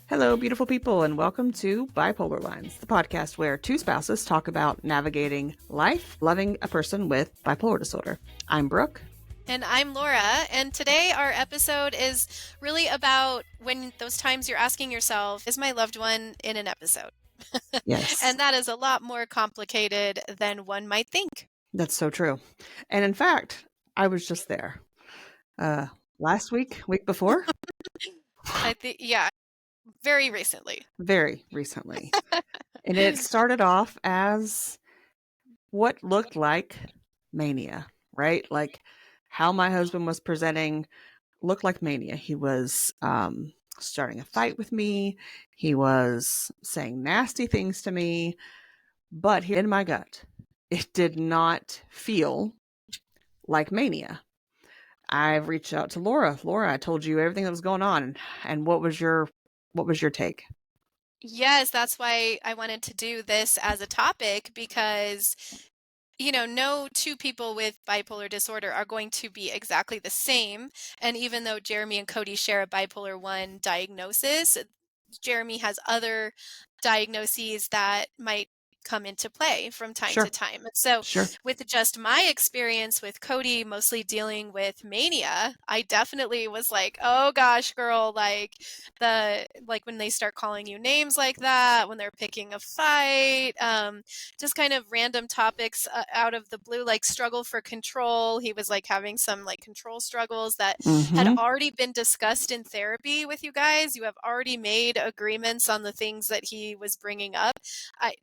Hello, beautiful people, and welcome to BipolarLines, the podcast where two spouses talk about navigating life, loving a person with bipolar disorder. I'm Brooke. And I'm Laura, and today our episode is really about when those times you're asking yourself, is my loved one in an episode? Yes, And that is a lot more complicated than one might think. that's so true. And in fact, I was just there last week before, I think, yeah, very recently. very recently. And it started off as what looked like mania, right? Like how my husband was presenting looked like mania. He was starting a fight with me. He was saying nasty things to me. But in my gut, it did not feel like mania. I've reached out to Laura. Laura, I told you everything that was going on, and what was your take? Yes, that's why I wanted to do this as a topic because no two people with bipolar disorder are going to be exactly the same. And even though Jeremy and Cody share a bipolar 1 diagnosis, Jeremy has other diagnoses that might come into play from time Sure, to time. So sure. with just my experience with Cody mostly dealing with mania, I definitely was like, oh gosh, girl, like when they start calling you names like that, when they're picking a fight, just kind of random topics out of the blue, like struggle for control. He was like having some like control struggles that had Mm-hmm. already been discussed in therapy with you guys. You have already made agreements on the things that he was bringing up.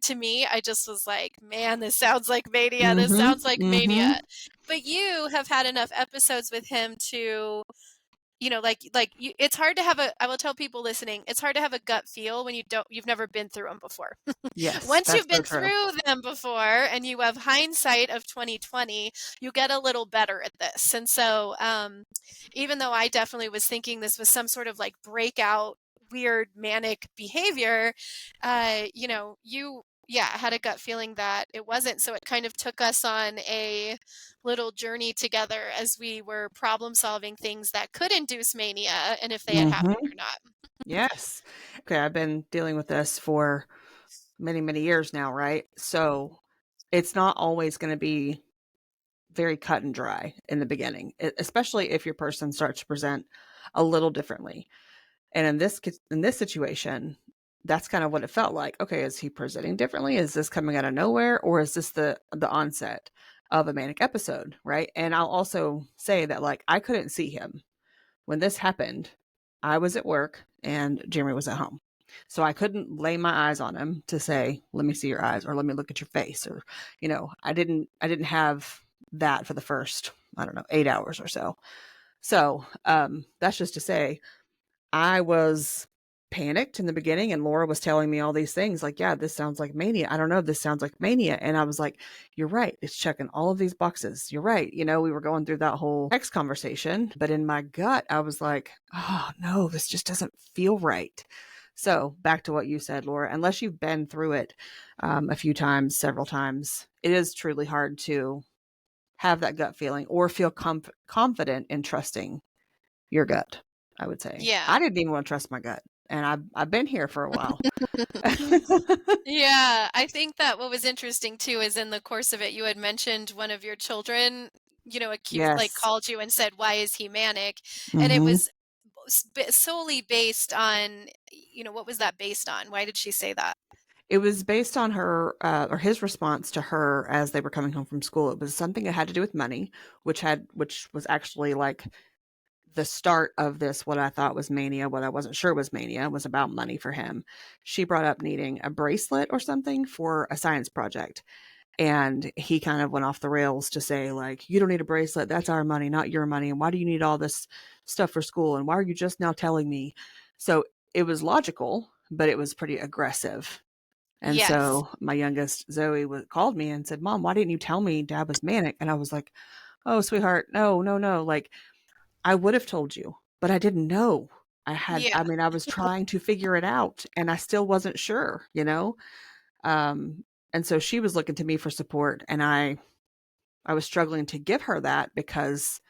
To me, I just was like, man, this sounds like mania. This Mm-hmm. sounds like Mm-hmm. mania. But you have had enough episodes with him to it's hard to have I will tell people listening, it's hard to have a gut feel when you've never been through them before. Yes, Once that's you've so been true. through them before and you have hindsight of 2020, you get a little better at this. And so, even though I definitely was thinking this was some sort of like breakout weird manic behavior, you had a gut feeling that it wasn't. So it kind of took us on a little journey together as we were problem solving things that could induce mania and if they had happened Mm-hmm. or not. Yes. Okay, I've been dealing with this for many, many years now, right? So it's not always going to be very cut and dry in the beginning, especially if your person starts to present a little differently. And in this situation, that's kind of what it felt like. Okay, is he presenting differently? Is this coming out of nowhere, or is this the onset of a manic episode, right? And I'll also say that like I couldn't see him when this happened. I was at work and Jeremy was at home. So I couldn't lay my eyes on him to say, "Let me see your eyes," or "Let me look at your face," or I didn't have that for the first, I don't know, 8 hours or so. So that's just to say I was panicked in the beginning, and Laura was telling me all these things like, yeah, this sounds like mania. I don't know if this sounds like mania. And I was like, you're right. It's checking all of these boxes. You're right. We were going through that whole text conversation, but in my gut, I was like, oh no, this just doesn't feel right. So back to what you said, Laura, unless you've been through it a few times, several times, it is truly hard to have that gut feeling or feel confident in trusting your gut, I would say. Yeah. I didn't even want to trust my gut, and I've been here for a while. Yeah, I think that what was interesting too is in the course of it, you had mentioned one of your children, Yes. called you and said, "Why is he manic?" And it Mhm. was solely based on, what was that based on? Why did she say that? It was based on her, or his response to her as they were coming home from school. It was something that had to do with money, which was actually like the start of this, what I thought was mania, what I wasn't sure was mania, was about money for him. She brought up needing a bracelet or something for a science project. And he kind of went off the rails to say, like, you don't need a bracelet. That's our money, not your money. And why do you need all this stuff for school? And why are you just now telling me? So it was logical, but it was pretty aggressive. And Yes. so my youngest, Zoe, called me and said, Mom, why didn't you tell me Dad was manic? And I was like, oh, sweetheart, no, no, no. Like, I would have told you, but I didn't know. Yeah. I was trying to figure it out and I still wasn't sure. Um, and so she was looking to me for support, and I was struggling to give her that because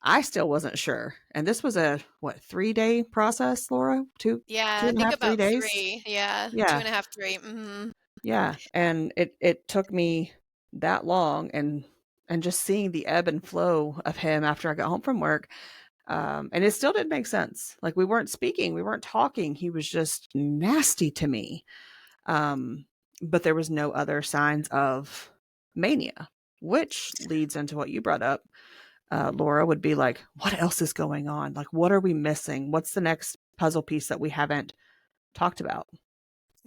I still wasn't sure. And this was a, what, 3-day process, Laura? Two Yeah, I and a think half, about 3 days? 3. Yeah, two Yeah. and a half, 3. Mm-hmm. Yeah. And it took me that long, and just seeing the ebb and flow of him after I got home from work. And it still didn't make sense. Like, we weren't speaking, we weren't talking. He was just nasty to me. Um, but there was no other signs of mania, which leads into what you brought up. Laura, would be like, what else is going on? Like, what are we missing? What's the next puzzle piece that we haven't talked about?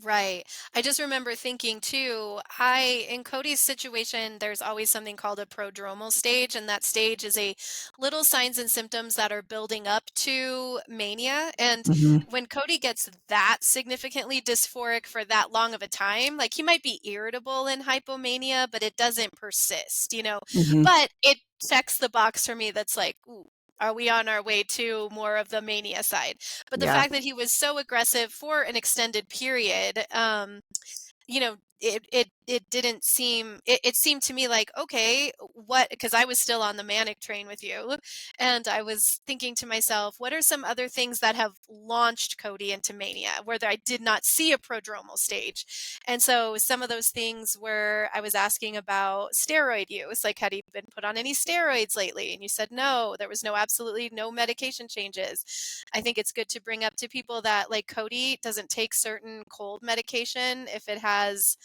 Right. I just remember thinking too, in Cody's situation, there's always something called a prodromal stage, and that stage is a little signs and symptoms that are building up to mania. And Mm-hmm. when Cody gets that significantly dysphoric for that long of a time, like he might be irritable in hypomania, but it doesn't persist, you know. Mm-hmm. But it checks the box for me that's like, ooh, are we on our way to more of the mania side? But the Yeah. fact that he was so aggressive for an extended period, you know, it didn't seem it seemed to me like, okay, what, because I was still on the manic train with you, and I was thinking to myself, what are some other things that have launched Cody into mania where I did not see a prodromal stage? And so some of those things were, I was asking about steroid use, like had he been put on any steroids lately? And you said no, there was absolutely no medication changes. I think it's good to bring up to people that like Cody doesn't take certain cold medication if it has,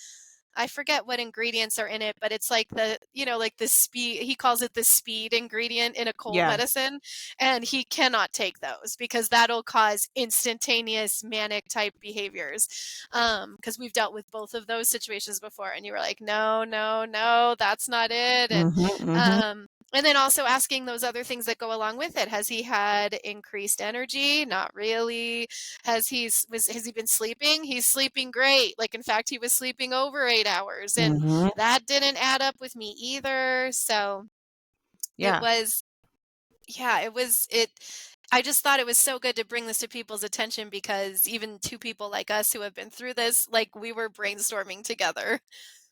I forget what ingredients are in it, but it's like the, like the speed, he calls it the speed ingredient in a cold Yeah. medicine. And he cannot take those because that'll cause instantaneous manic type behaviors. Because we've dealt with both of those situations before. And you were like, no, no, no, that's not it. Mm-hmm. Mm-hmm. And then also asking those other things that go along with it. Has he had increased energy? Not really. Has he been sleeping? He's sleeping great. Like in fact, he was sleeping over 8 hours, and Mm-hmm. that didn't add up with me either. So it Yeah. was, yeah, it. I just thought it was so good to bring this to people's attention because even two people like us who have been through this, like we were brainstorming together.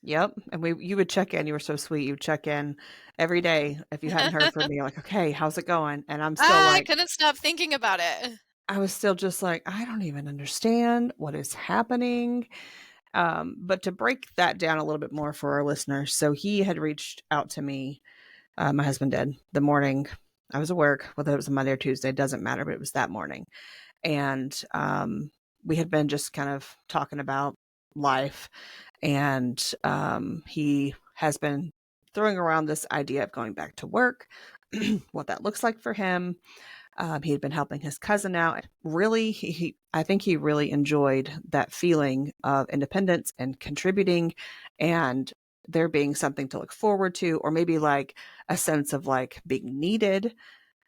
Yep. And you would check in. You were so sweet. You would check in every day if you hadn't heard from me. Like, okay, how's it going? And I'm still I like, couldn't stop thinking about it. I was still just like, I don't even understand what is happening. But to break that down a little bit more for our listeners, so he had reached out to me. My husband did, the morning I was at work, whether it was a Monday or Tuesday, doesn't matter, but it was that morning. And we had been just kind of talking about life. And he has been throwing around this idea of going back to work, what that looks like for him. He had been helping his cousin out. Really, I think he really enjoyed that feeling of independence and contributing, and there being something to look forward to, or maybe like a sense of like being needed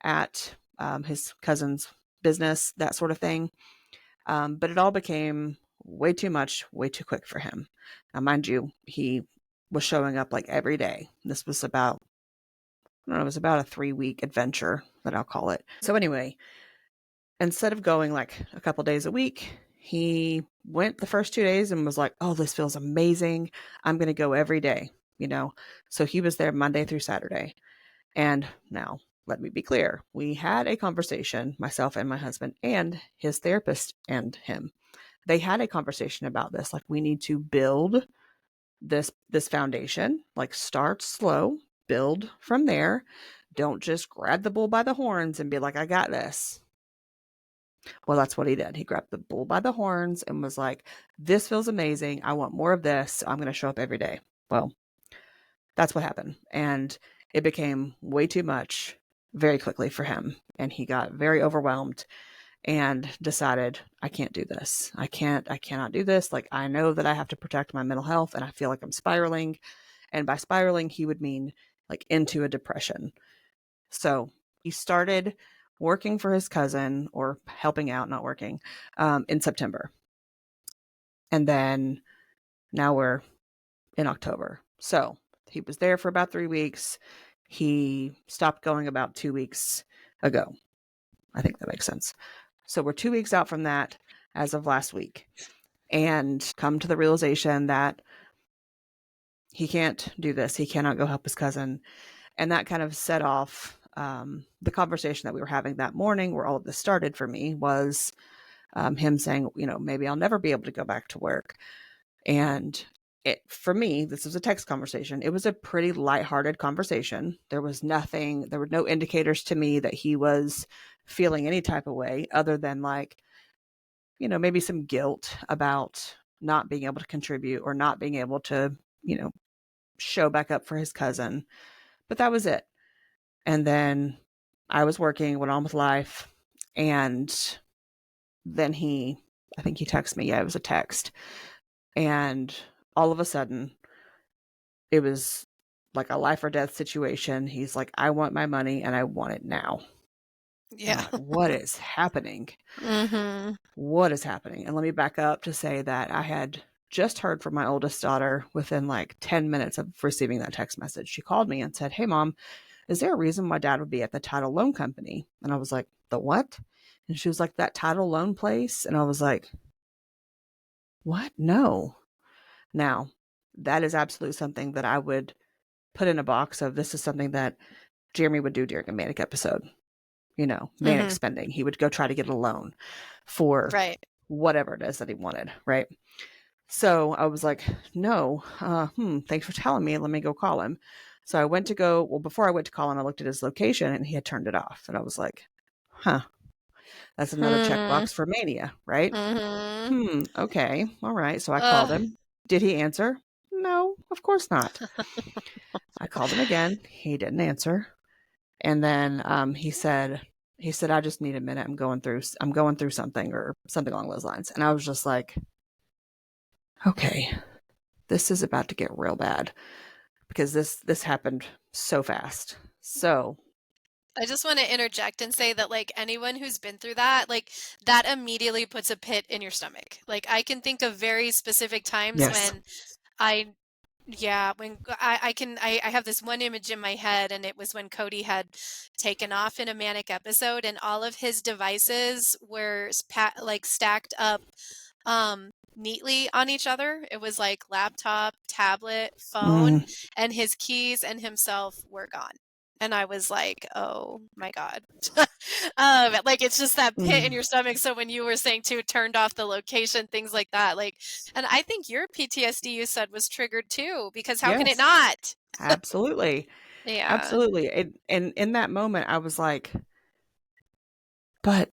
at his cousin's business, that sort of thing. But it all became way too much, way too quick for him. Now, mind you, he was showing up like every day. This was about, I don't know, it was about a 3-week adventure that I'll call it. So anyway, instead of going like a couple days a week, he went the first 2 days and was like, oh, this feels amazing. I'm going to go every day, you know? So he was there Monday through Saturday. And now, let me be clear. We had a conversation, myself and my husband and his therapist and him. They had a conversation about this. Like, we need to build this foundation, like start slow, build from there. Don't just grab the bull by the horns and be like, I got this. Well, that's what he did. He grabbed the bull by the horns and was like, this feels amazing. I want more of this. So I'm going to show up every day. Well, that's what happened. And it became way too much very quickly for him. And he got very overwhelmed and decided, I can't do this. I cannot do this. Like, I know that I have to protect my mental health and I feel like I'm spiraling. And by spiraling, he would mean like into a depression. So he started working for his cousin, or helping out, not working, in September. And then now we're in October. So he was there for about 3 weeks. He stopped going about 2 weeks ago. I think that makes sense. So we're 2 weeks out from that as of last week, and come to the realization that he can't do this. He cannot go help his cousin. And that kind of set off the conversation that we were having that morning, where all of this started for me, was him saying, maybe I'll never be able to go back to work. And for me, this was a text conversation. It was a pretty lighthearted conversation. There were no indicators to me that he was feeling any type of way other than like, maybe some guilt about not being able to contribute or not being able to, show back up for his cousin. But that was it. And then I was working, went on with life. And then I think he texted me. Yeah, it was a text. And all of a sudden, it was like a life or death situation. He's like, I want my money and I want it now. And I'm Yeah. like, what is happening? Mhm. What is happening? And let me back up to say that I had just heard from my oldest daughter within like 10 minutes of receiving that text message. She called me and said, Hey, Mom, is there a reason why Dad would be at the title loan company? And I was like, the what? And she was like, that title loan place. And I was like, what? No. Now, that is absolutely something that I would put in a box of, this is something that Jeremy would do during a manic episode, manic Mhm. spending. He would go try to get a loan for Right. whatever it is that he wanted, right? So I was like, no, thanks for telling me. Let me go call him. So before I went to call him, I looked at his location and he had turned it off. And I was like, huh, that's another Hmm. checkbox for mania, right? Mhm. Okay, all right. So I called Ugh. him. Did he answer? No, of course not. I called him again. He didn't answer. And then he said, I just need a minute. I'm going through something or something along those lines. And I was just like, okay, this is about to get real bad because this happened so fast. So, I just want to interject and say that, like, anyone who's been through that, like, that immediately puts a pit in your stomach. Like, I can think of very specific times yes. when I yeah, when I have this one image in my head, and it was when Cody had taken off in a manic episode, and all of his devices were like stacked up neatly on each other. It was like laptop, tablet, phone, Mm, and his keys and himself were gone. And I was like, oh my God. Like, it's just that pit in mm, your stomach. So when you were saying too, turned off the location, things like that, like, and I think your PTSD, you said, was triggered too, because how can it yes, not? absolutely. Yeah. Absolutely. And in that moment, I was like, but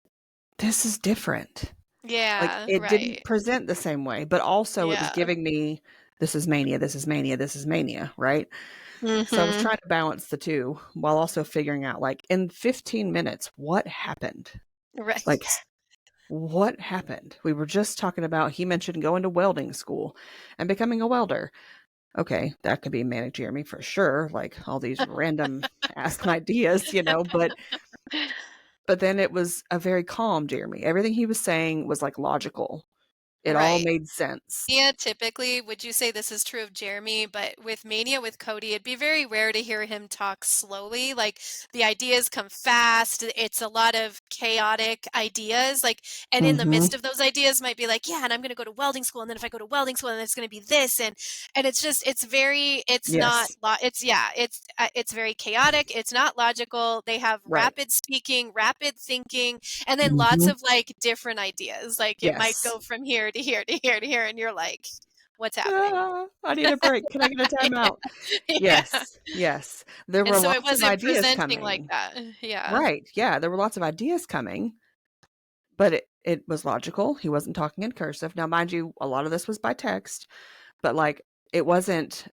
this is different. Like, Yeah, it didn't right. present the same way, but also it was Yeah. giving me, this is mania, this is mania, this is mania, right? So I was Mhm. trying to balance the two while also figuring out, like, in 15 minutes, what happened? Like, Right. what happened? We were just talking about, he mentioned going to welding school and becoming a welder. Okay, that could be manic Jeremy for sure, like all these random ass ideas, but then it was a very calm Jeremy. Everything he was saying was like logical. It all Right. made sense. Yeah, typically, would you say this is true of Jeremy? But with Mania with Cody, it'd be very rare to hear him talk slowly. Like, the ideas come fast. It's a lot of chaotic ideas. Like, and in the Mhm. midst of those ideas might be like, yeah, and I'm going to go to welding school. And then if I go to welding school, then it's going to be this. And it's just, it's not, Yes. it's very chaotic. It's not logical. They have Right. rapid speaking, rapid thinking, and then lots Mhm. of like different ideas. Like, it might Yes. go from here to here to here to here, and you're like, what's happening? "Ah, I need a break. Can I get a timeout?" Yeah. Yes. Yes. There And were so it lots of wasn't ideas presenting like coming. that. Yeah. Right. Yeah, there were lots of ideas coming, but it was logical. He wasn't talking in cursive. Now, mind you, a lot of this was by text, but like it wasn't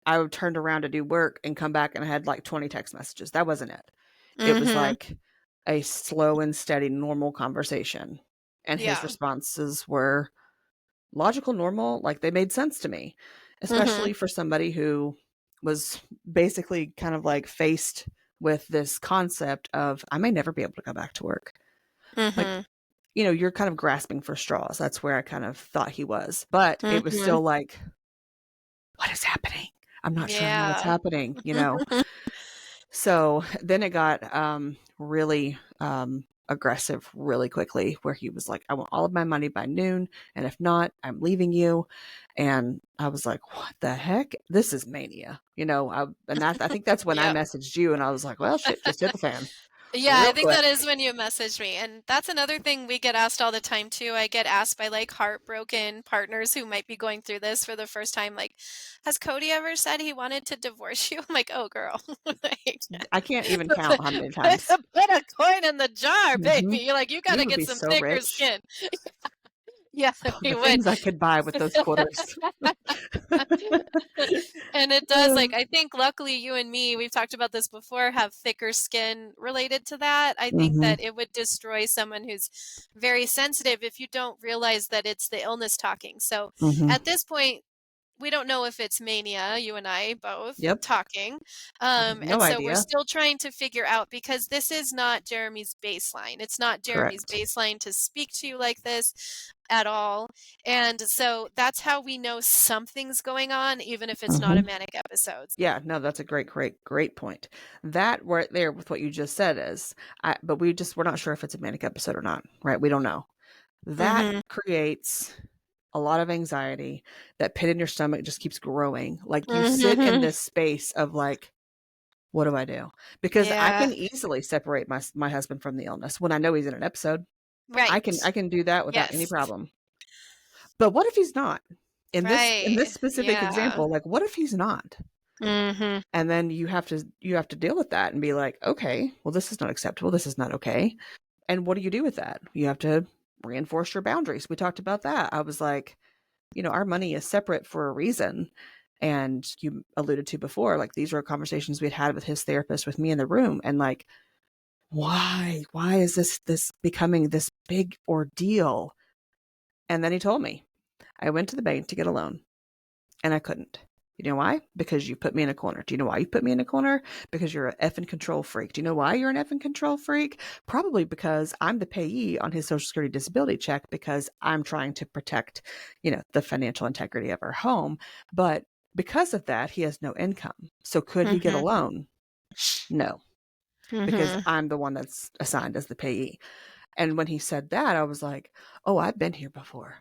I would turned around to do work and come back and I had like 20 text messages. That wasn't it. It was Mhm. like a slow and steady normal conversation. And his Yeah. responses were logical, normal, like they made sense to me, Mhm. especially for somebody who was basically kind of like faced with this concept of I may never be able to go back to work. Like, Mhm. you're kind of grasping for straws. That's where I kind of thought he was. But it was Mhm. still like, what is happening? I'm not sure I know what's Yeah. happening. So then it got really aggressive really quickly, where he was like, I want all of my money by noon, and if not, I'm leaving you. And I was like, what the heck? This is mania. I think that's when I Yep. messaged you, and I was like, well, shit just hit the fan Yeah, I real think quick. that is when you messaged me. And that's another thing we get asked all the time too. I get asked by like heartbroken partners who might be going through this for the first time, like, has Cody ever said he wanted to divorce you? I'm like, oh girl. Like, I can't even put, count how many put times. a coin in the jar, Hmm. baby. You're like, you We gotta would get be some so thicker rich. skin. Yeah, we The would. things I could buy with those quarters. And it does, like, I think luckily you and me, we've talked about this before, have thicker skin related to that. I think Hmm. that it would destroy someone who's very sensitive if you don't realize that it's the illness talking. So Hmm. at this point, we don't know if it's mania, you and I both Yep. talking. No And so we're idea. still trying to figure out, because this is not Jeremy's baseline. It's not Jeremy's Correct. baseline to speak to you like this at all. And so that's how we know something's going on, even if it's not a Hmm. manic episode. Yeah, no, that's a great point. That right there with what you just said but we're not sure if it's a manic episode or not, right? We don't know. That Mm-hmm. creates a lot of anxiety. That pit in your stomach just keeps growing. Like you sit in Mm-hmm. this space of like, what do I do? Because I Yeah. can easily separate my husband from the illness when I know he's in an episode. I Right. can do that without any Yes. problem. But what if he's not? In this Right. specific Yeah. example, like what if he's not? Mm-hmm. And then you have to deal with that and be like, okay, well, this is not acceptable, this is not okay. And what do you do with that? You have to reinforce your boundaries. We talked about that. I was like, our money is separate for a reason. And you alluded to before, like these were conversations we'd had with his therapist, with me in the room, and like, why is this becoming this big ordeal? And then he told me, I went to the bank to get a loan and I couldn't. You know why? Because you put me in a corner. Do you know why you put me in a corner? Because you're an effing control freak. Do you know why you're an effing control freak? Probably because I'm the payee on his Social Security disability check, because I'm trying to protect, the financial integrity of our home. But because of that, he has no income. So could he get a Mm-hmm. loan? No, because Mm-hmm. I'm the one that's assigned as the payee. And when he said that, I was like, oh, I've been here before.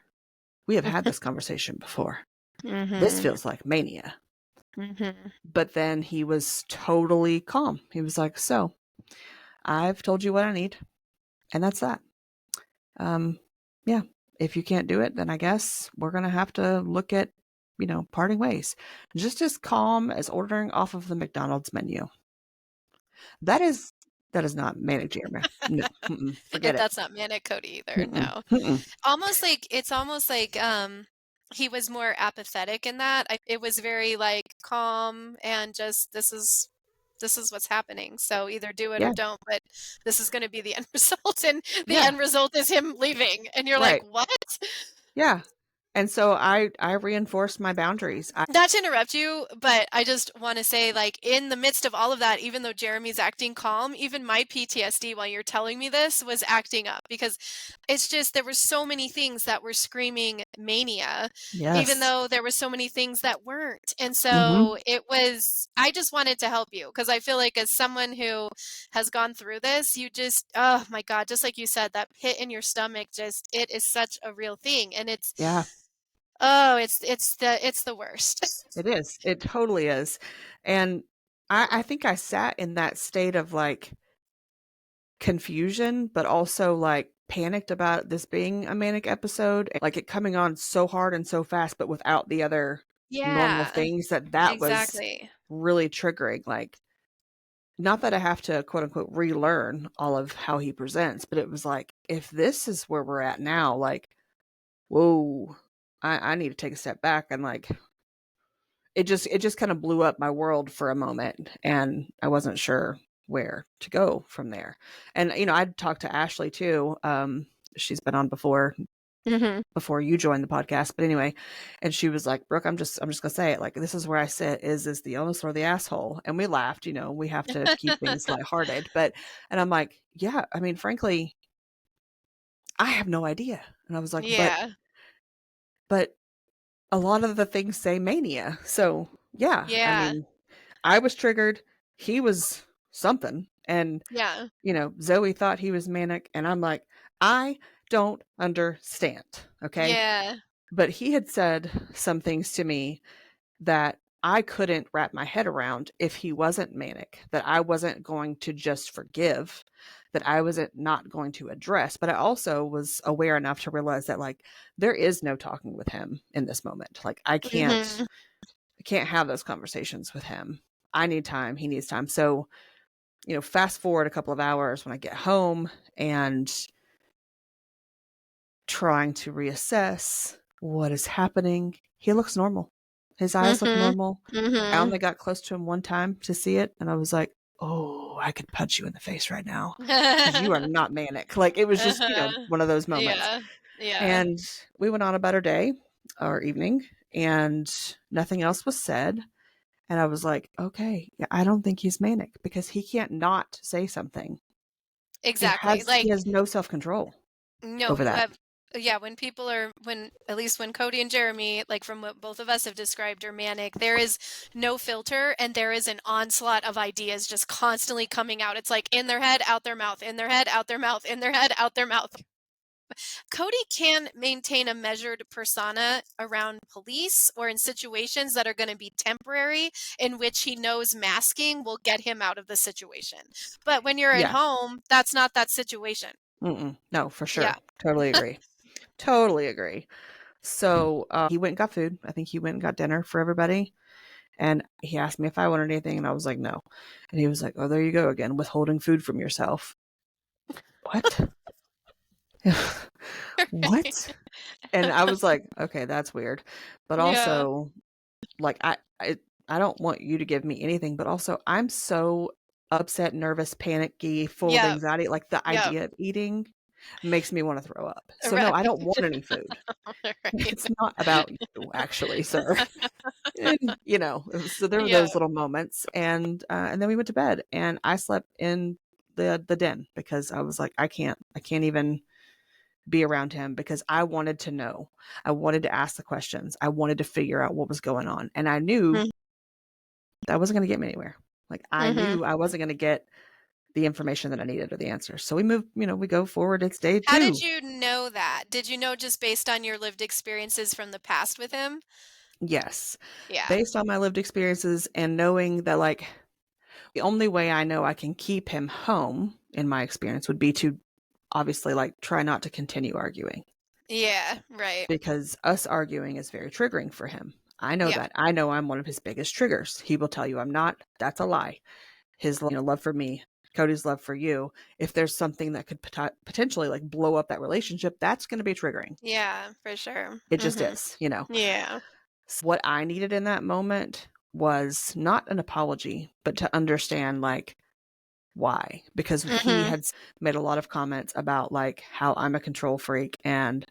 We have had this conversation before. This Mm-hmm. feels like mania. Mm-hmm. But then he was totally calm. He was like, so I've told you what I need, and that's that. Yeah, if you can't do it, then I guess we're going to have to look at, parting ways. Just as calm as ordering off of the McDonald's menu. That is, that is not manic Jeremy. No, forget it. That's not manic Cody either. Mm-mm, No. mm-mm. It's almost like he was more apathetic in that. It was very like calm and just this is what's happening. So either do it or Yeah, don't, but this is going to be the end result, and the yeah, end result is him leaving. And you're like, right. "What?" Yeah. And so I reinforced my boundaries. Not to interrupt you, but I just want to say, like, in the midst of all of that, even though Jeremy's acting calm, even my PTSD while you're telling me this was acting up, because it's just there were so many things that were screaming mania, even Yes. though there were so many things that weren't. And Mm-hmm. so I just wanted to help you, because I feel like as someone who has gone through this, you just, oh my God, just like you said, that pit in your stomach, just, it is such a real thing. And Yeah, it's the worst. it is. It totally is. And I think I sat in that state of like confusion, but also like panicked about this being a manic episode, like it coming on so hard and so fast, but without the other normal Yeah, things, that was exactly. really triggering. Like, not that I have to quote unquote relearn all of how he presents, but it was like, if this is where we're at now, like, whoa, I need to take a step back. And like, it just kind of blew up my world for a moment, and I wasn't sure where to go from there. And I'd talked to Ashley too. She's been on Mhm. before you joined the podcast, but anyway, and she was like, Brooke, I'm just gonna say it, like, this is where I sit. Is the illness or the asshole? And we laughed. We have to keep things lighthearted, and I'm like, yeah, I mean, frankly, I have no idea. And I was like, Yeah, but a lot of the things say mania. So yeah, I yeah. mean, I was triggered. He was something. And, Yeah. Zoe thought he was manic. And I'm like, I don't understand. Okay. Yeah. But he had said some things to me that I couldn't wrap my head around if he wasn't manic, that I wasn't going to just forgive, that I wasn't not going to address. But I also was aware enough to realize that like there is no talking with him in this moment. Like Mhm. I can't have those conversations with him. I need time. He needs time. So, fast forward a couple of hours when I get home and trying to reassess what is happening. He looks normal. His eyes look Mhm. normal. I Mhm. only got close to him one time to see it, and I was like, "Oh, I could punch you in the face right now because you are not manic." Like it was just, Uh-huh. one of those moments. Yeah. Yeah. And we went on about our day or evening, and nothing else was said. And I was like, "Okay, yeah, I don't think he's manic because he can't not say something. Exactly. He Like, has no self control no, over you that." have yeah, when people are when at least when Cody and Jeremy, like from what both of us have described, are manic, there is no filter and there is an onslaught of ideas just constantly coming out. It's like in their head, out their mouth, in their head, out their mouth, in their head, out their mouth. Cody can maintain a measured persona around police or in situations that are going to be temporary, in which he knows masking will get him out of the situation. But when you're at Yeah. home, that's not that situation. Mm-mm. No, for Yeah. sure. Totally agree. Totally agree. So he went and got food. I think he went and got dinner for everybody. And he asked me if I wanted anything, and I was like, no. And he was like, oh, there you go again, withholding food from yourself. What? What? And I was like, okay, that's weird. But Yeah. also, like, I don't want you to give me anything, but also, I'm so upset, nervous, panicky, full of Yep. anxiety. Like, the Yep. idea of eating makes me want to throw up. So, no, Right. I don't want any food. Right. It's not about you, actually, sir. And, so there were Yeah. those little moments, and then we went to bed, and I slept in the den because I was like, I can't even be around him because I wanted to know. I wanted to ask the questions. I wanted to figure out what was going on, and I knew that wasn't going to get me anywhere. Like I Mm-hmm. knew I wasn't going to get the information that I needed or the answers. So we move, we go forward. It's day How did 2. you know that? Did you know just based on your lived experiences from the past with him? Yes, Yeah. based on my lived experiences and knowing that like the only way I know I can keep him home, in my experience, would be to obviously like try not to continue arguing Yeah. Right. because us arguing is very triggering for him. I know Yeah. that. I know I'm one of his biggest triggers. He will tell you I'm not. That's a lie. His love for me, Cody's love for you. If there's something that could potentially like blow up that relationship, that's going to be triggering. Yeah, for sure. It just Mm-hmm. is. Yeah. So what I needed in that moment was not an apology, but to understand like why, because he Mm-hmm. had made a lot of comments about like how I'm a control freak and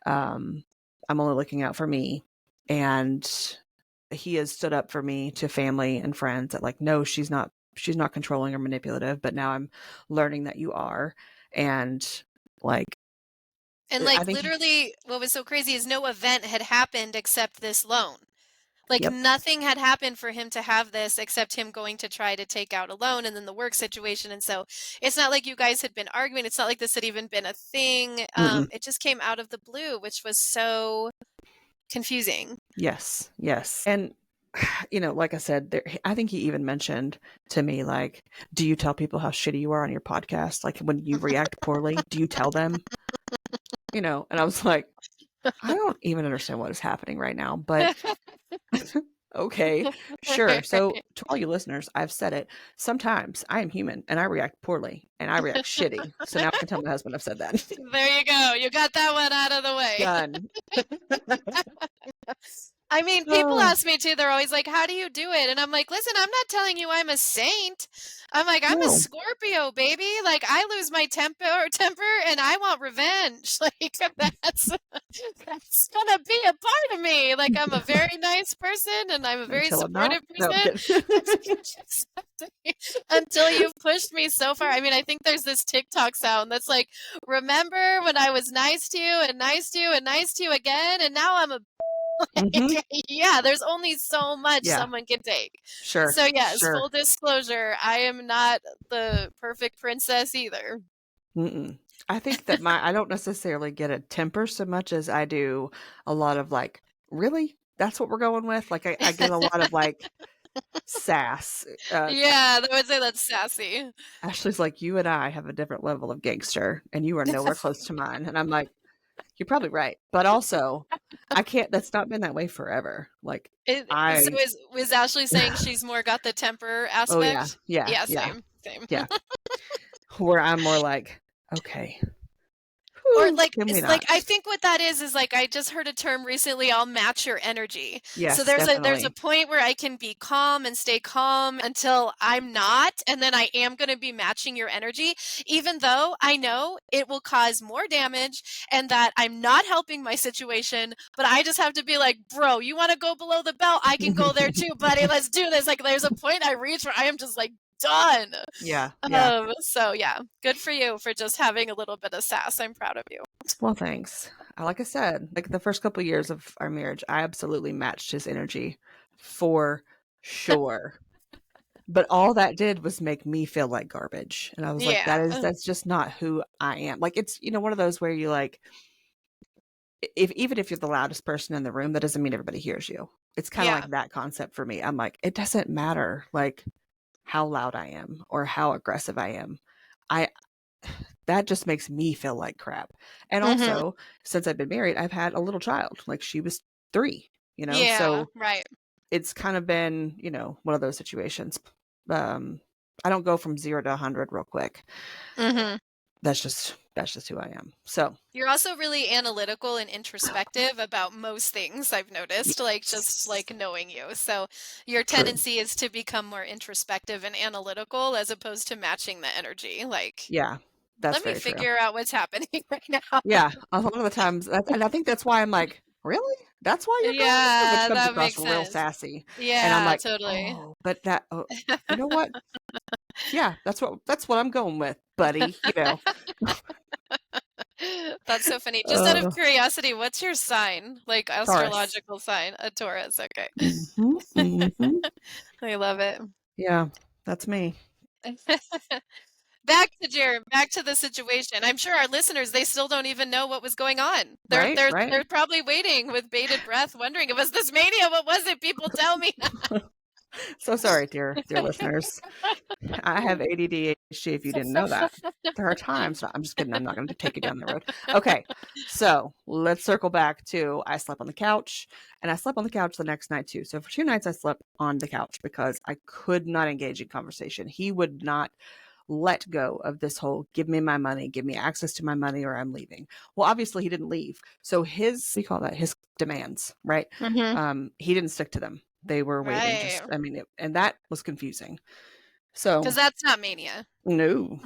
um, I'm only looking out for me. And he has stood up for me to family and friends that like, no, she's not controlling or manipulative, but now I'm learning that you are. And like, And I like think, literally what was so crazy is no event had happened except this loan. Like yep. nothing had happened for him to have this except him going to try to take out a loan and then the work situation. And so it's not like you guys had been arguing. It's not like this had even been a thing. Mm-mm. It just came out of the blue, which was so confusing. Yes. Yes. And, like I said, I think he even mentioned to me, like, do you tell people how shitty you are on your podcast? Like when you react poorly, do you tell them? And I was like, I don't even understand what is happening right now, but okay, sure. So to all you listeners, I've said it. Sometimes I am human and I react poorly and I react shitty. So now I can tell my husband I've said that. There you go. You got that one out of the way. Done. I mean, people Oh, ask me too. They're always like, "How do you do it?" And I'm like, "Listen, I'm not telling you I'm a saint. I'm like, I'm a no. Scorpio, baby. Like, I lose my temper, and I want revenge. Like, that's gonna be a part of me. Like, I'm a very nice person, and I'm a very Until I'm not. supportive No, I'm person. kidding. Until you've pushed me so far. I mean, I think there's this TikTok sound that's like, "Remember when I was nice to you, and nice to you, and nice to you again, and now I'm a." Mhm. Yeah, there's only so much Yeah. someone can take. Sure. So yes, Sure. full disclosure, I am not the perfect princess either. Mm-mm. I think that I don't necessarily get a temper so much as I do a lot of like, really? That's what we're going with? Like I get a lot of like sass. Yeah, I would say that's sassy. Ashley's like, you and I have a different level of gangster and you are nowhere close to mine. And I'm like, you're probably right. But also, I can't, that's not been that way forever. Like, So I, is Ashley saying she's more got the temper oh yeah, aspect? yeah, Yeah, yeah, same, same. yeah. Where I'm more like, okay, Or whew, like can we it's not? like I think what that is like I just heard a term recently, I'll match your energy. So Yes, there's a definitely. point where I can be calm and stay calm until I'm not, and then I am going to be matching your energy, even though I know it will cause more damage and that I'm not helping my situation, but I just have to be like, "Bro, you want to go below the belt? I can go there too, buddy. Let's do this." Like there's a point I reach where I am just like done. Yeah, yeah. So yeah, good for you for just having a little bit of sass. I'm proud of you. Well, thanks. Like I said, like the first couple years of our marriage, I absolutely matched his energy for sure. But all that did was make me feel like garbage. And I was like, Yeah. that's just not who I am. Like it's, one of those where you like, if even if you're the loudest person in the room, that doesn't mean everybody hears you. It's kind of Yeah. like that concept for me. I'm like, it doesn't matter like how loud I am or how aggressive I am. I that just makes me feel like crap. And Mhm. also, since I've been married, I've had a little child. Like she was 3, Yeah, so right. it's kind of been, one of those situations. Um, I don't go from 0 to 100 real quick. Mhm. That's just who I am. So, You're also really analytical and introspective about most things, I've noticed, like, just, yes, like, knowing you. So, your true. tendency is to become more introspective and analytical as opposed to matching the energy, like, Yeah, that's "Let me very true. figure out what's happening right now." Yeah, a lot of the times, and I think that's why I'm like, really? That's why you're going there? Which Yeah, comes that across makes real sense. sassy, and I'm Yeah, like, totally. oh, but you know what? Yeah, that's what I'm going with, buddy. That's so funny. Just out of Uh, curiosity, what's your sign? Like, Taurus. astrological sign? A Taurus, okay. Mhm, mhm. I love it. Yeah, that's me. Back to the situation. I'm sure our listeners, they still don't even know what was going on. They're Right, they're right. they're probably waiting with bated breath, wondering, "Was this mania? What was it? People tell me." So sorry, dear listeners. I have ADD ADHD if you didn't know that. There are times I'm just kidding, I'm not gonna take you down the road. Okay, so let's circle back to I slept on the couch, and I slept on the couch the next night too. So for 2 nights, I slept on the couch because I could not engage in conversation. He would not let go of this whole give me my money, give me access to my money, or I'm leaving. Well, obviously he didn't leave. So his, what do you call that? His demands, right? Mhm. He didn't stick to them. They were waiting. Right. Just, I mean, and that was confusing. So 'Cause that's not mania. no,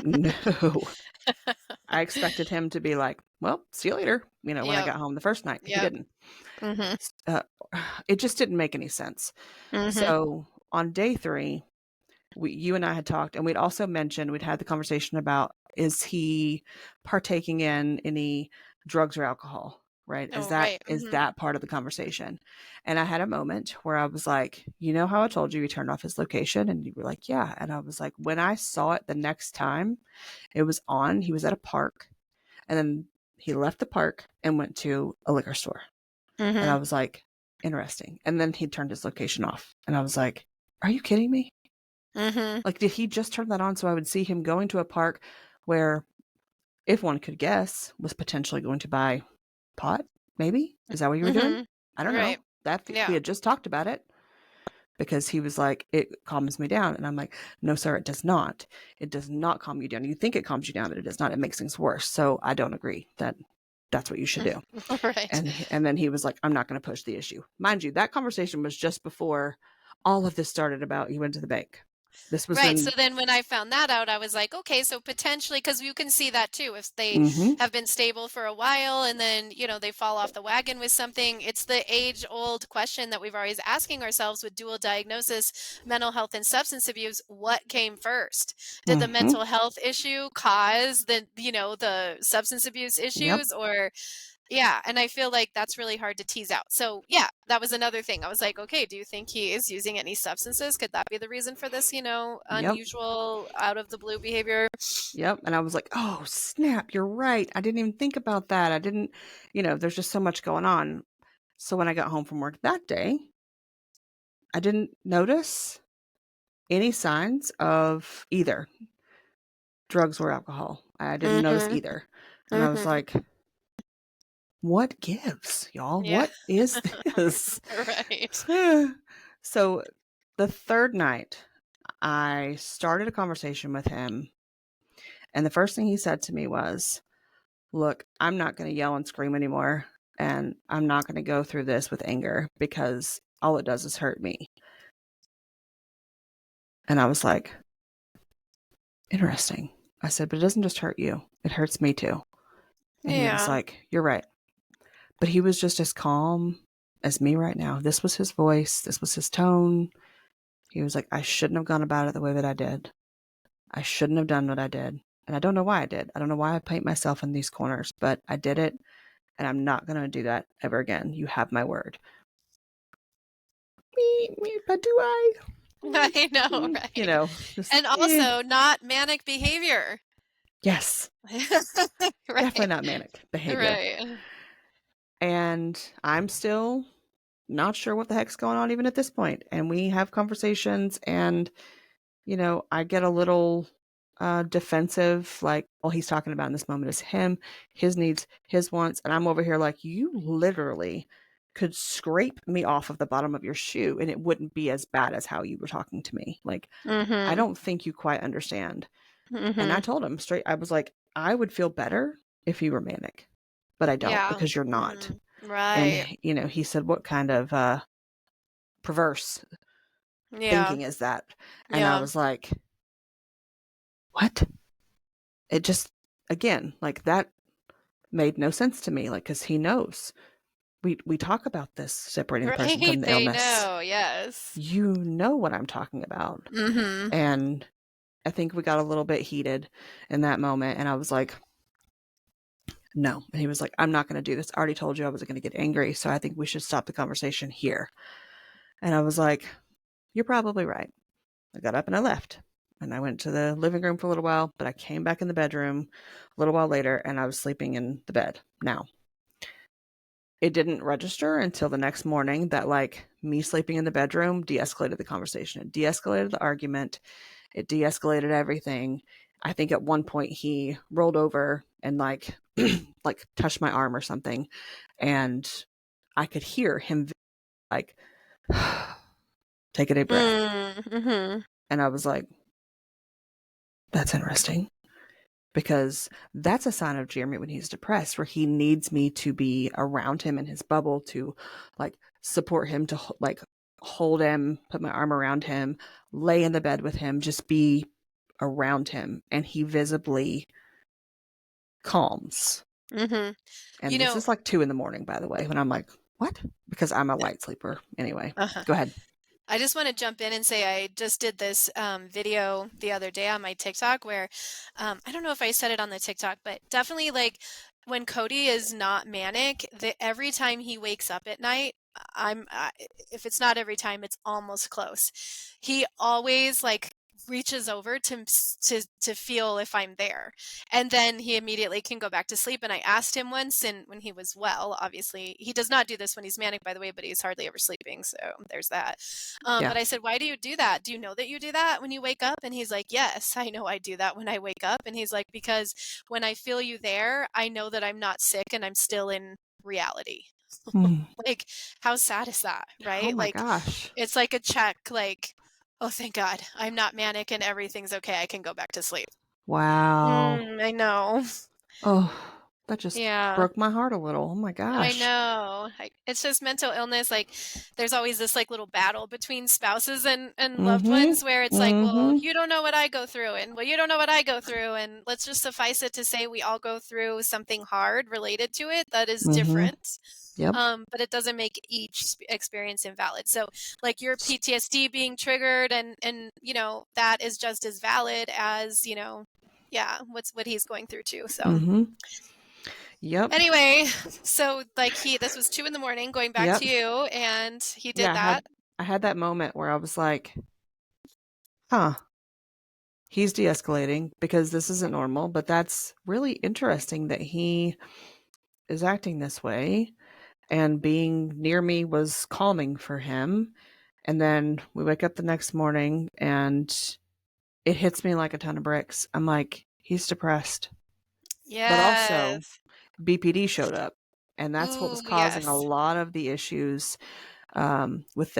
no. I expected him to be like, well, see you later. When I Yep. got home the first night, he Yep. didn't. Mhm. Uh, it just didn't make any sense. Mhm. So on day 3, you and I had talked, and we'd also mentioned we'd had the conversation about is he partaking in any drugs or alcohol, right? Is Oh, that right. is Mhm. that part of the conversation? And I had a moment where I was like, you know how I told you he turned off his location, and you were like, yeah. And I was like, when I saw it the next time, it was on. He was at a park, and then he left the park and went to a liquor store, and I Mhm. was like, interesting. And then he turned his location off, and I was like, are you kidding me? Mhm. Like, did he just turn that on so I would see him going to a park where, if one could guess, was potentially going to buy pot? Maybe? Is that what you were doing? Mhm. I don't Right. know. That we Yeah. had just talked about it because he was like, it calms me down. And I'm like, no, sir, it does not. It does not calm you down. You think it calms you down, but it does not. It makes things worse. So I don't agree that that's what you should do. Right. And then he was like, I'm not going to push the issue. Mind you, that conversation was just before all of this started about he went to the bank. This was Right, so in, then when I found that out, I was like, "Okay, so potentially, because you can see that too, if they mm-hmm, have been stable for a while and then, they fall off the wagon with something, it's the age-old question that we've always asking ourselves with dual diagnosis, mental health and substance abuse, what came first? Did the mm-hmm. mental health issue cause the substance abuse Yep. issues, or Yeah, and I feel like that's really hard to tease out. So, yeah, that was another thing. I was like, okay, do you think he is using any substances? Could that be the reason for this, Yep. unusual, out of the blue behavior? Yep. And I was like, oh, snap, you're right. I didn't even think about that. I didn't, there's just so much going on. So when I got home from work that day, I didn't notice any signs of either drugs or alcohol. I didn't notice Mhm. either. And I was Mhm. like, what gives, y'all? Yeah. What is this? Right. So the third night, I started a conversation with him. And the first thing he said to me was, look, I'm not going to yell and scream anymore. And I'm not going to go through this with anger because all it does is hurt me. And I was like, interesting. I said, but it doesn't just hurt you, it hurts me too. And he was Yeah. like, you're right. But he was just as calm as me right now. This was his voice, this was his tone. He was like, I shouldn't have gone about it the way that I did. I shouldn't have done what I did. And I don't know why I did. I don't know why I paint myself in these corners, but I did it. And I'm not going to do that ever again. You have my word. But do I? I know, right? Just, And also not manic behavior. yes, definitely Right. not manic behavior. Right. And I'm still not sure what the heck's going on even at this point. And we have conversations and, I get a little defensive, like, all he's talking about in this moment is him, his needs, his wants. And I'm over here like, you literally could scrape me off of the bottom of your shoe and it wouldn't be as bad as how you were talking to me. Like, I Mhm. don't think you quite understand. And I Mhm. told him straight, I was like, I would feel better if you were manic, but I don't Yeah. because you're not. Mhm. And, Right. he said, what kind of perverse Yeah. thinking is that? And I Yeah. was like, what? It just, again, like that made no sense to me. Like, because he knows we talk about this separating the person Right. from the They illness. know. Yes. You know what I'm talking about. Mhm. And I think we got a little bit heated in that moment. And I was like, no. And he was like, I'm not going to do this. I already told you I wasn't going to get angry. So I think we should stop the conversation here. And I was like, you're probably right. I got up and I left. And I went to the living room for a little while, but I came back in the bedroom a little while later and I was sleeping in the bed. Now, it didn't register until the next morning that, like, me sleeping in the bedroom de-escalated the conversation. It de-escalated the argument. It de-escalated everything. I think at one point he rolled over and like like touched my arm or something, and I could hear him like take a deep breath. Mhm. And I was like, that's interesting. Because that's a sign of Jeremy when he's depressed, where he needs me to be around him in his bubble to like support him, to like hold him, put my arm around him, lay in the bed with him, just be around him. And he visibly calms. Mhm. You And this know, is like 2 a.m, by the way, when I'm like, what? Because I'm a light sleeper. Anyway, uh-huh. go ahead. I just want to jump in and say I just did this video the other day on my TikTok where I don't know if I said it on the TikTok, but definitely like when Cody is not manic, every time he wakes up at night, if it's not every time, it's almost close. He always like reaches over to feel if I'm there, and then he immediately can go back to sleep. And I asked him once, and when he was well, obviously he does not do this when he's manic, by the way, but he's hardly ever sleeping, so there's that. Yeah. But I said, why do you do that? Do you know that you do that when you wake up? And he's like, yes, I know I do that when I wake up. And he's like, because when I feel you there, I know that I'm not sick and I'm still in reality. Mm. Like, how sad is that, Oh right? my Like, gosh. it's like a check, like, oh, thank God, I'm not manic and everything's okay. I can go back to sleep. Wow. I know. Oh, that just Yeah. broke my heart a little. Oh my I gosh. know. It's just mental illness. Like, there's always this like little battle between spouses and loved Mm-hmm. ones where it's like, well, Mm-hmm. you don't know what I go through, and well, you don't know what I go through, and let's just suffice it to say we all go through something hard related to it that is Mm-hmm. different. Yep. But it doesn't make each experience invalid. So, like your PTSD being triggered, and that is just as valid as yeah, what he's going through too. So. Mm-hmm. Yep. Anyway, so like this was 2 a.m, going back Yep. to you, and he did Yeah, that. I had that moment where I was like, huh, he's de-escalating because this isn't normal, but that's really interesting that he is acting this way, and being near me was calming for him. And then we wake up the next morning and it hits me like a ton of bricks. I'm like, he's depressed. But also, Yes. BPD showed up. And that's what was Ooh, causing a yes. lot of the issues with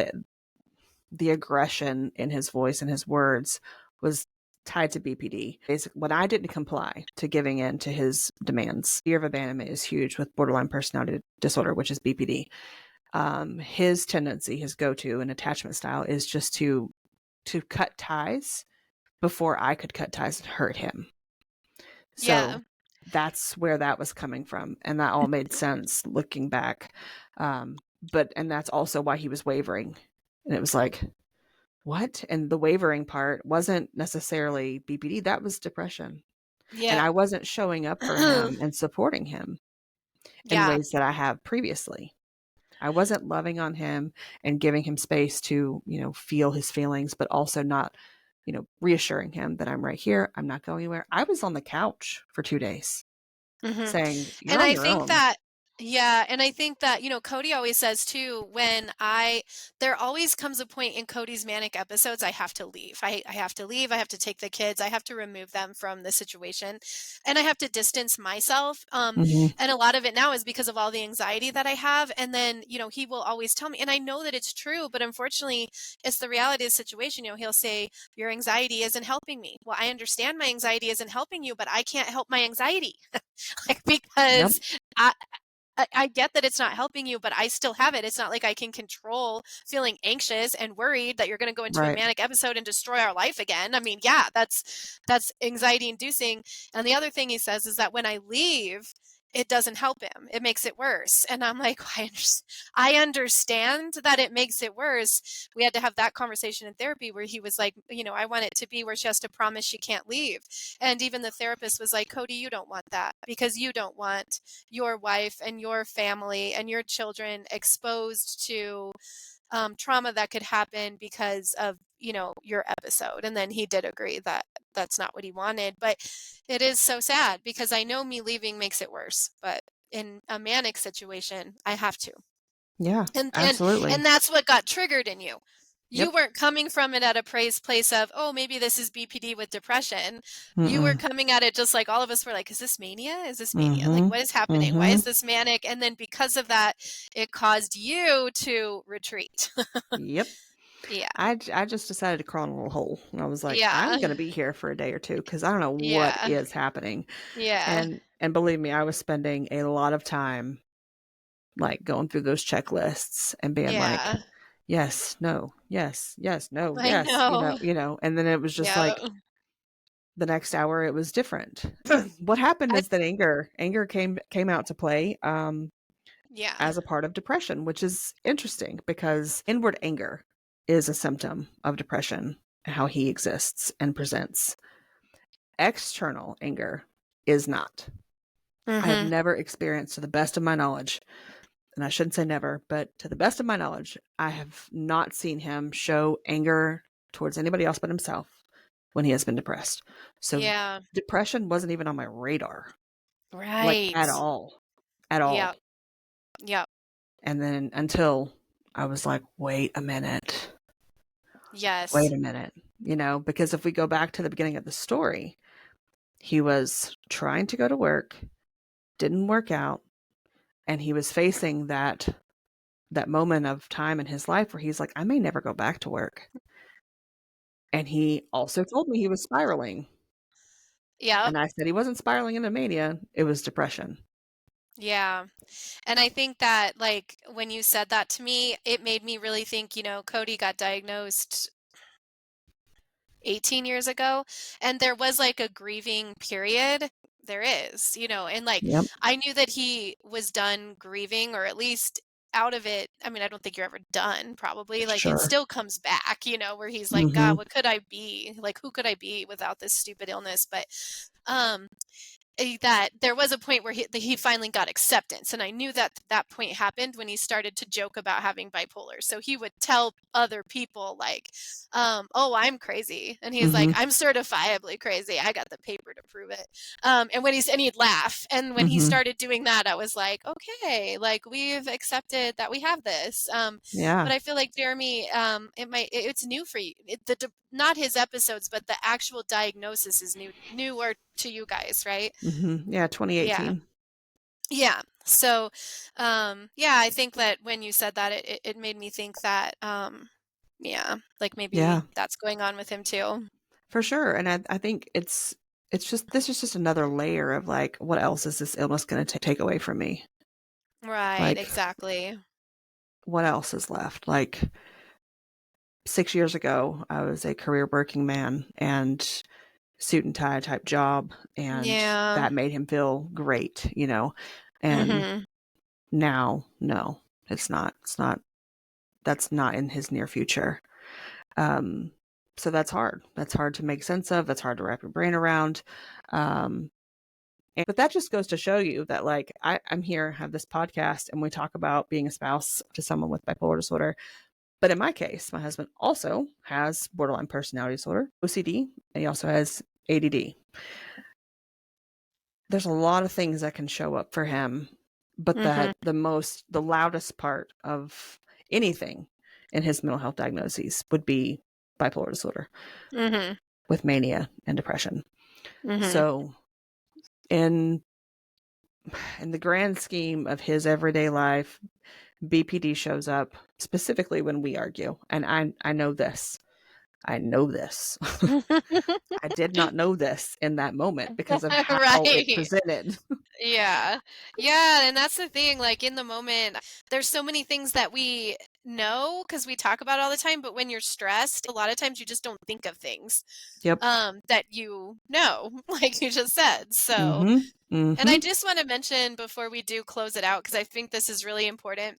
the aggression in his voice and his words was tied to BPD. Basically, when I didn't comply to giving in to his demands, fear of abandonment is huge with borderline personality disorder, which is BPD. His tendency, his go-to and attachment style is just to cut ties before I could cut ties and hurt him. Yeah. So that's where that was coming from, and that all made sense looking back. And that's also why he was wavering, and it was like, what? And the wavering part wasn't necessarily BPD, that was depression. And Yeah. I wasn't showing up for him and supporting him in Yeah. ways that I have previously. I wasn't loving on him and giving him space to, feel his feelings, but also not, reassuring him that I'm right here. I'm not going anywhere. I was on the couch for 2 days Hmm. saying, you're And on I your think own. that, yeah, and I think that, Cody always says too, there always comes a point in Cody's manic episodes, I have to leave. I have to leave. I have to take the kids. I have to remove them from the situation, and I have to distance myself. Mm-hmm. And a lot of it now is because of all the anxiety that I have. And then, he will always tell me, and I know that it's true, but unfortunately, it's the reality of the situation. He'll say, your anxiety isn't helping me. Well, I understand my anxiety isn't helping you, but I can't help my anxiety. Like, Yep. because I, I get that it's not helping you, but I still have it. It's not like I can control feeling anxious and worried that you're going to go into a Right. manic episode and destroy our life again. I mean, yeah, that's anxiety inducing. And the other thing he says is that when I leave, it doesn't help him. It makes it worse. And I'm like, I understand that it makes it worse. We had to have that conversation in therapy where he was like, I want it to be where she has to promise she can't leave. And even the therapist was like, Cody, you don't want that because you don't want your wife and your family and your children exposed to trauma that could happen because of your episode. And then he did agree that that's not what he wanted, but it is so sad because I know me leaving makes it worse, but in a manic situation I have to. Yeah, and and absolutely. and that's what got triggered in you. You Yep. weren't coming from it at a praise place of, oh, maybe this is BPD with depression. You were Mm-mm. coming at it just like all of us were like, is this mania? Is this mania? Like, Mm-hmm. what is happening? Why Mm-hmm. is this manic? And then because of that, it caused you to retreat. Yep. Yeah. I just decided to crawl in a little hole. And I was like, I'm Yeah. going to be here for a day or two because I don't know what Yeah. is happening. Yeah. And believe me, I was spending a lot of time like going through those checklists and being like, Yeah. yes, no, yes, yes, no, I yes, know. and then it was just Yeah. like the next hour it was different. What happened I, is that anger came out to play yeah. as a part of depression, which is interesting because inward anger is a symptom of depression, how he exists and presents. External anger is not. I have Mhm. never experienced, to the best of my knowledge, and I shouldn't say never, but to the best of my knowledge, I have not seen him show anger towards anybody else but himself when he has been depressed. So Yeah. depression wasn't even on my radar, like at Right. all, at all. Yep. Yep. And then until I was like, wait Yes. a minute, because if we go back to the beginning of the story, he was trying to go to work, didn't work out, and he was facing that moment of time in his life where he's like, I may never go back to work. And he also told me he was spiraling. Yep. And I said he wasn't spiraling into mania, it was depression. Yeah. And I think that, like, when you said that to me, it made me really think, Cody got diagnosed 18 years ago, and there was like a grieving period. There is, and like Yep, I knew that he was done grieving, or at least out of it. I mean, I don't think you're ever done, probably. Like, it sure. still comes back, where he's like, God, Mhm. what could I be? Like, who could I be without this stupid illness? But um that there was a point where he finally got acceptance, and I knew that that point happened when he started to joke about having bipolar. So he would tell other people like, "Oh, I'm crazy," and he's like, Mhm. "I'm certifiably crazy. I got the paper to prove it." And he'd laugh, and when he Mhm. started doing that, I was like, "Okay, like we've accepted that we have this." Yeah. But I feel like Jeremy, it's new for you. Not his episodes, but the actual diagnosis is newer to you guys, right? Mhm. Yeah, Yeah. 2018. Yeah. So, yeah, I think that when you said that, it made me think that, yeah, like Yeah, maybe that's going on with him too. for sure. And I think it's just this is just another layer of like, what else is this illness going to take away from me? Right, Like, exactly. what else is left? Like 6 years ago, I was a career working man and suit and tie type job, and Yeah. that made him feel great, you know. And Mhm. now, no, it's not. It's not. That's not in his near future. Um, so that's hard. That's hard to make sense of. That's hard to wrap your brain around. Um, but that just goes to show you that, like, I'm here, have this podcast, and we talk about being a spouse to someone with bipolar disorder. But in my case, my husband also has borderline personality disorder, OCD, and he also has ADD. There's a lot of things that can show up for him, but Mhm. that the loudest part of anything in his mental health diagnoses would be bipolar disorder Mhm. with mania and depression. Mhm. So in the grand scheme of his everyday life, BPD shows up specifically when we argue. And I know this. I know this. I did not know this in that moment because of how it Right. presented. Yeah. Yeah, and that's the thing, like, in the moment, there's so many things that we know because we talk about it all the time, but when you're stressed, a lot of times you just don't think of things, Yep. that you know, like you just said, so Mm-hmm. and I Mm-hmm. just wanna mention before we do close it out, because I think this is really important.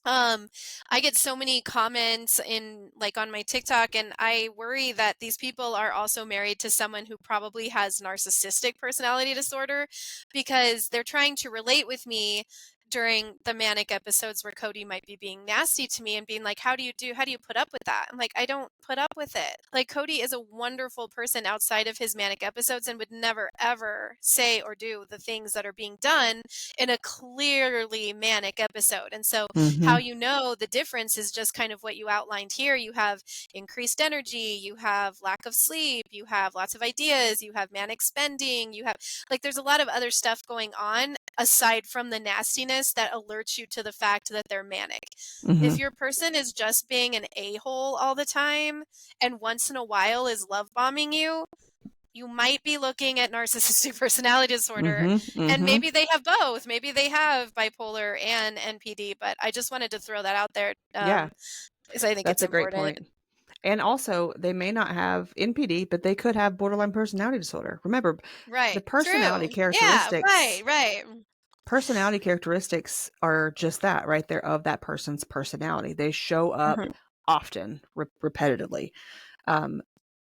I get so many comments in like on my TikTok, and I worry that these people are also married to someone who probably has narcissistic personality disorder because they're trying to relate with me during the manic episodes where Cody might be being nasty to me and being like, how do you put up with that? I'm like, I don't put up with it. Like Cody is a wonderful person outside of his manic episodes and would never ever say or do the things that are being done in a clearly manic episode. And so Mm-hmm. how you know the difference is just kind of what you outlined here. You have increased energy, you have lack of sleep, you have lots of ideas, you have manic spending, you have like there's a lot of other stuff going on aside from the nastiness that alerts you to the fact that they're manic. Mm-hmm. If your person is just being an a-hole all the time and once in a while is love bombing you might be looking at narcissistic personality disorder, Mm-hmm. and Mm-hmm. maybe they have both. Maybe they have bipolar and NPD, but I just wanted to throw that out there, Yeah, because I think that's it's a great important. point. And also, they may not have NPD, but they could have borderline personality disorder. Remember, the Right. True. Yeah, right, right. personality characteristics are just that, right? They're of that person's personality. They show up Mhm. often, repetitively. Um,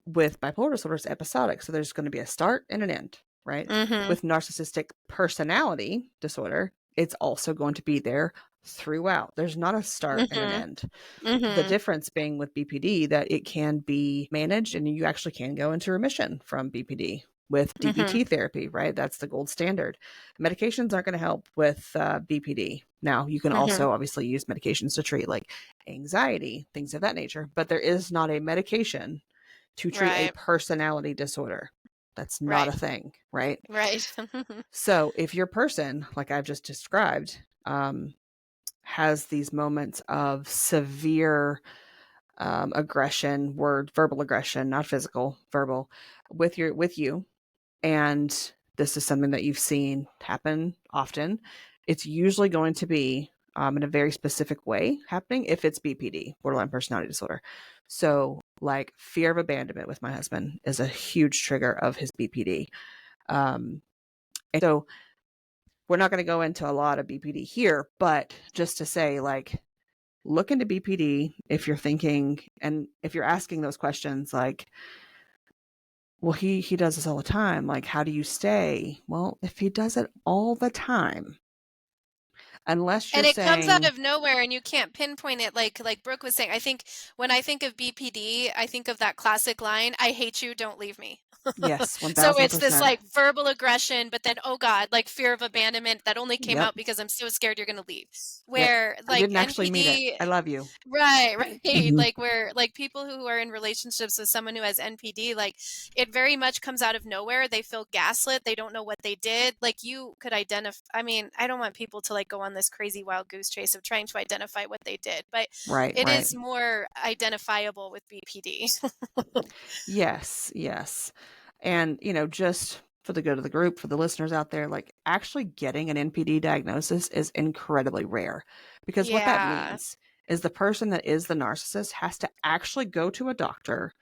with bipolar disorder, it's episodic. So there's going to be a start and an end, right? Mhm. With narcissistic personality disorder, it's also going to be there throughout. There's not a start and an Mhm. end. The Mhm. difference being with BPD that it can be managed and you actually can go into remission from BPD with Mhm. DBT therapy, right? That's the gold standard. Medications aren't going to help with BPD. Now, you can Mhm. also obviously use medications to treat like anxiety, things of that nature, but there is not a medication to treat a Right. personality disorder. That's not Right. a thing, right? Right. So if your person, like I've just described, has these moments of severe aggression, verbal aggression, not physical, verbal, with you, and this is something that you've seen happen often, it's usually going to be in a very specific way happening if it's BPD, borderline personality disorder. So, like fear of abandonment with my husband is a huge trigger of his BPD. And so, we're not going to go into a lot of BPD here, but just to say, like, look into BPD if you're thinking and if you're asking those questions, like, well, he does this all the time. Like, how do you stay? Well, if he does it all the time, unless you're And it comes out saying, of nowhere and you can't pinpoint it like Brooke was saying. I think when I think of BPD, I think of that classic line, I hate you, don't leave me. yes, So it's this 1000%. like verbal aggression, but then oh God, like fear of abandonment that only came Yep. out because I'm so scared you're gonna leave. Yep. Where I like didn't actually mean it. NPD, I love you. right, right. Mhm. Like where like people who are in relationships with someone who has NPD, like it very much comes out of nowhere. They feel gaslit. They don't know what they did. Like you could identify. I mean, I don't want people to like go on this crazy wild goose chase of trying to identify what they did, but Right, it right. is more identifiable with BPD. Yes, yes. And, just for the good of the group, for the listeners out there, like actually getting an NPD diagnosis is incredibly rare because what that Yeah. means is the person that is the narcissist has to actually go to a doctor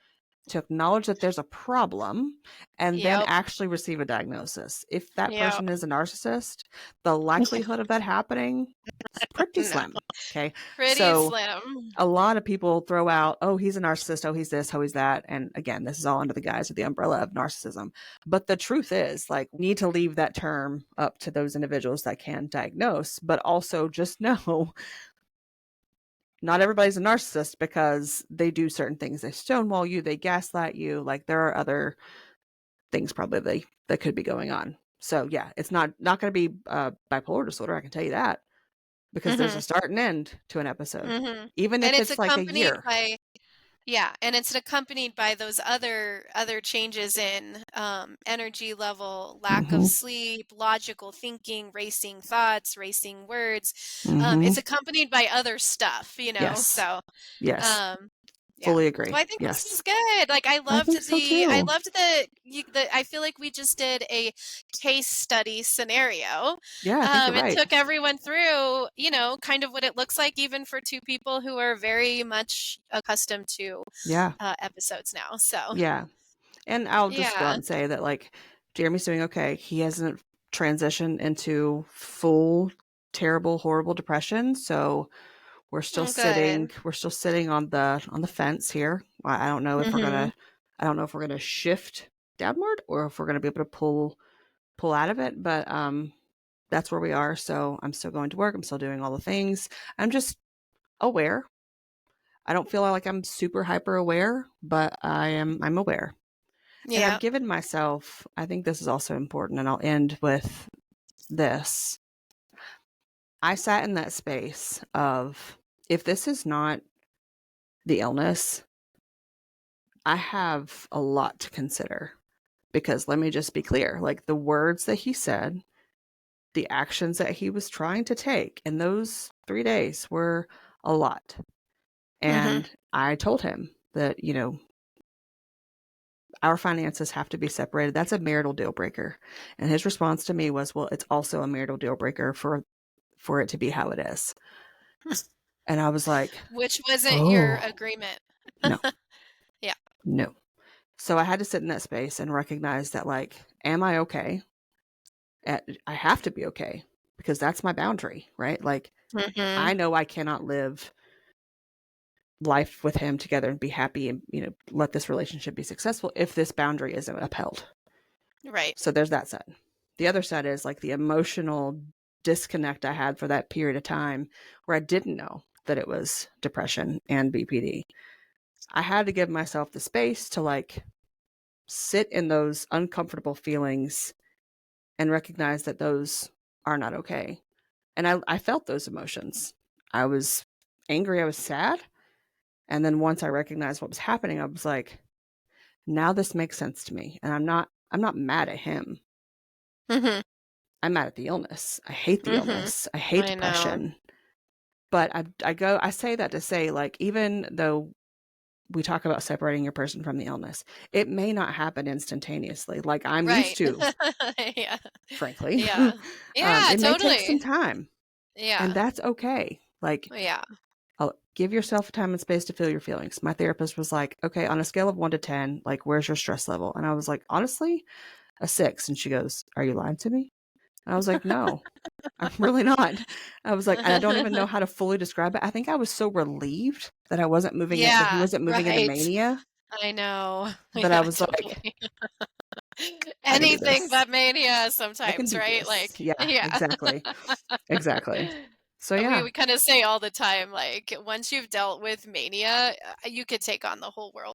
to acknowledge that there's a problem and then Yep. actually receive a diagnosis. If that Yep. person is a narcissist, the likelihood of that happening is pretty No. slim. Okay. Pretty So slim. a lot of people throw out, oh, he's a narcissist, oh, he's this, oh, he's that. And again, this is all under the guise of the umbrella of narcissism. But the truth is, like, we need to leave that term up to those individuals that can diagnose, but also just know not everybody's a narcissist because they do certain things. They stonewall you, they gaslight you. Like, there are other things probably that could be going on. So yeah, it's not going to be bipolar disorder. I can tell you that because there's a Mhm. start and end to an episode, Mhm. even And if it's it's like a accompanied year. by yeah, and it's accompanied by those other changes in energy level, lack of Mm-hmm. sleep, logical thinking, racing thoughts, racing words. Mm-hmm. It's accompanied by other stuff, you know. Yes. So Yes. Um, yeah. Fully Well, agree. I think this was Yes. good. Like I think so I too. loved the I feel like we just did a case study scenario, Yeah, I think you're and right. took everyone through, you know, kind of what it looks like even for two people who are very much accustomed to Yeah. episodes now. So, Yeah. And I'll just go out yeah. and say that, like, Jeremy's doing okay. He hasn't transitioned into full terrible horrible depression, so Mm, good. we're still sitting on the fence here. I don't know if we're going Mhm. to I don't know if we're going to shift downward or if we're going to be able to pull out of it, but that's where we are. So I'm still going to work. I'm still doing all the things. I'm just aware. I don't feel like I'm super hyper aware, but I'm aware. And I've Yeah. given myself, I think this is also important, and I'll end with this. I sat in that space of, if this is not the illness, I have a lot to consider. Because let me just be clear, like, the words that he said, the actions that he was trying to take in those 3 days were a lot. Mhm. And I told him that, our finances have to be separated. That's a marital deal breaker. And his response to me was, well, it's also a marital deal breaker for it to be how it is. And I was like, Which wasn't your oh, agreement. no, Yeah. no. So I had to sit in that space and recognize that, like, am I okay? I have to be okay because that's my boundary, right? Like, I Mhm. know I cannot live life with him together and be happy and, let this relationship be successful if this boundary isn't upheld. Right. So there's that side. The other side is like the emotional disconnect I had for that period of time where I didn't know that it was depression and BPD. I had to give myself the space to, like, sit in those uncomfortable feelings and recognize that those are not okay. And I felt those emotions. I was angry, I was sad. And then once I recognized what was happening, I was like, now this makes sense to me. And I'm not mad at him. Mhm. I'm mad at the illness. I hate the Mhm. illness. I hate I know. depression. But I say that to say, like, even though we talk about separating your person from the illness, it may not happen instantaneously, like I'm used Right. to, Yeah. frankly. Yeah. Yeah, It may take some totally. time, and Yeah. that's okay. Like, Yeah. give yourself time and space to feel your feelings. My therapist was like, okay, on a scale of 1 to 10, like, where's your stress level? And I was like, honestly, a 6. And she goes, are you lying to me? And I was like, no, I'm really not. I was like, and I don't even know how to fully describe it. I think I was so relieved that I wasn't moving it, that he Yeah, wasn't moving into right. mania. I know. But I Yeah, was like, totally. I can do Anything this. but mania I can sometimes, do right? this. Like, Yeah, yeah. exactly. Exactly. So yeah, We kind of say all the time, like, once you've dealt with mania, you could take on the whole world.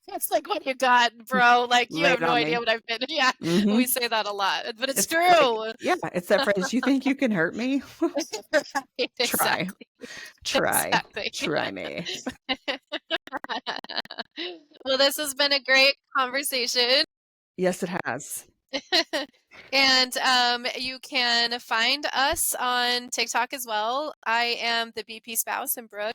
It's like, what you got, bro? Like, you lay have it no on idea me. what I've been. Yeah, Hmm. we say that a lot, but it's It's like, true. yeah, it's that phrase, you think you can hurt me? Right, Try, exactly. try, Exactly. try me. Well, this has been a great conversation. Yes, it has. And you can find us on TikTok as well. I am the BP spouse and Brooke.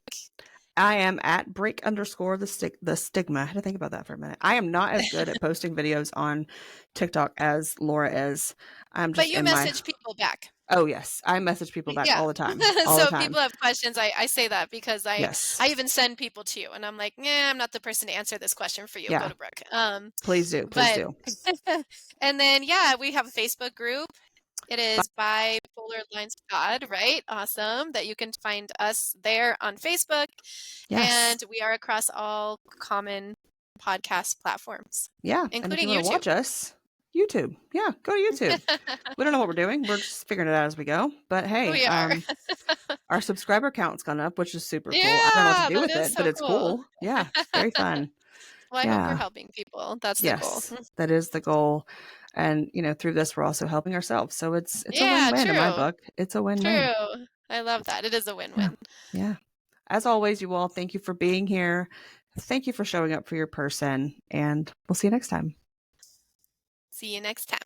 I am at break_the stigma. I had to think about that for a minute. I am not as good at posting videos on TikTok as Laura is. I'm But just you in my, message people back. oh yes, I message people back Yeah. all the time. All the So if time. people have questions, I say that because Yes. I even send people to you and I'm like, yeah, I'm not the person to answer this question for you. Go Yeah. to Brooke. Please do. Please But do. and then yeah, we have a Facebook group. It Bye. is Bipolar Lines Pod, right? Awesome. That you can find us there on Facebook. Yes. And we are across all common podcast platforms, Yeah. And if you including want to YouTube. watch us, YouTube. Yeah, go to YouTube. We don't know what we're doing. We're just figuring it out as we go. But hey, We are. our subscriber count's gone up, which is super cool. I don't know what to Yeah, do that with is it, but so it's cool. cool. Yeah, it's very fun. Well, I hope we're Yeah. helping people. That's the goal. Yes, that is the goal. And through this, we're also helping ourselves. So it's a Yeah, win-win in my true. book. It's a win-win. True. I love that. It is a Yeah. win-win. Yeah. As always, you all, thank you for being here. Thank you for showing up for your person, and we'll see you next time. See you next time.